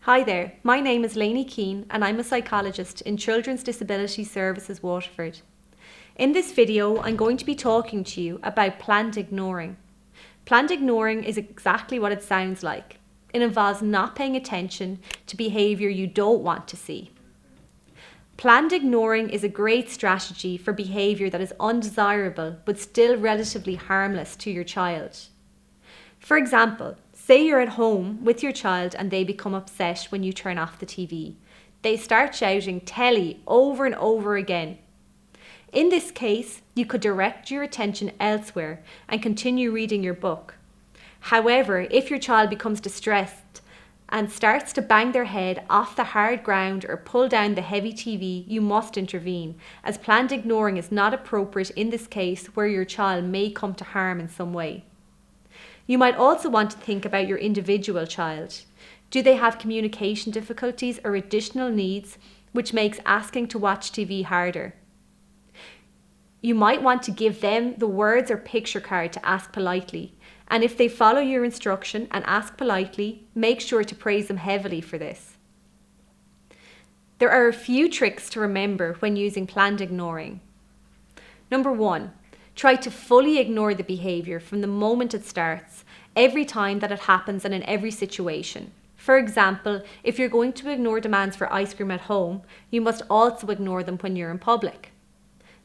Hi there, my name is Lainey Keane and I'm a psychologist in Children's Disability Services Waterford. In this video, I'm going to be talking to you about planned ignoring. Planned ignoring is exactly what it sounds like. It involves not paying attention to behaviour you don't want to see. Planned ignoring is a great strategy for behaviour that is undesirable but still relatively harmless to your child. For example, say you're at home with your child and they become upset when you turn off the TV. They start shouting "telly" over and over again. In this case, you could direct your attention elsewhere and continue reading your book. However, if your child becomes distressed and starts to bang their head off the hard ground or pull down the heavy TV, you must intervene, as planned ignoring is not appropriate in this case where your child may come to harm in some way. You might also want to think about your individual child. Do they have communication difficulties or additional needs which makes asking to watch TV harder? You might want to give them the words or picture card to ask politely, and if they follow your instruction and ask politely, make sure to praise them heavily for this. There are a few tricks to remember when using planned ignoring. Number 1. Try to fully ignore the behaviour from the moment it starts, every time that it happens and in every situation. For example, if you're going to ignore demands for ice cream at home, you must also ignore them when you're in public.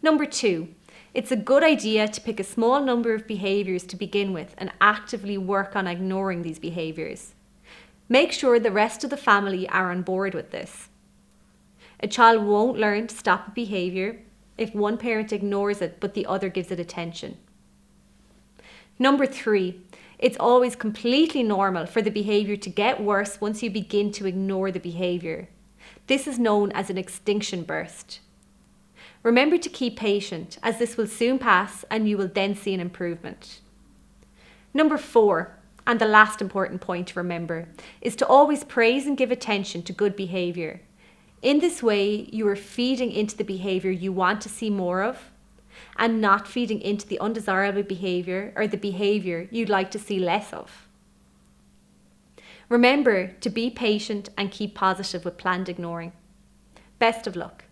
Number 2. It's a good idea to pick a small number of behaviours to begin with and actively work on ignoring these behaviours. Make sure the rest of the family are on board with this. A child won't learn to stop a behaviour if one parent ignores it but the other gives it attention. Number 3, it's always completely normal for the behaviour to get worse once you begin to ignore the behaviour. This is known as an extinction burst. Remember to keep patient, as this will soon pass and you will then see an improvement. Number 4, and the last important point to remember, is to always praise and give attention to good behaviour. In this way, you are feeding into the behaviour you want to see more of and not feeding into the undesirable behaviour or the behaviour you'd like to see less of. Remember to be patient and keep positive with planned ignoring. Best of luck.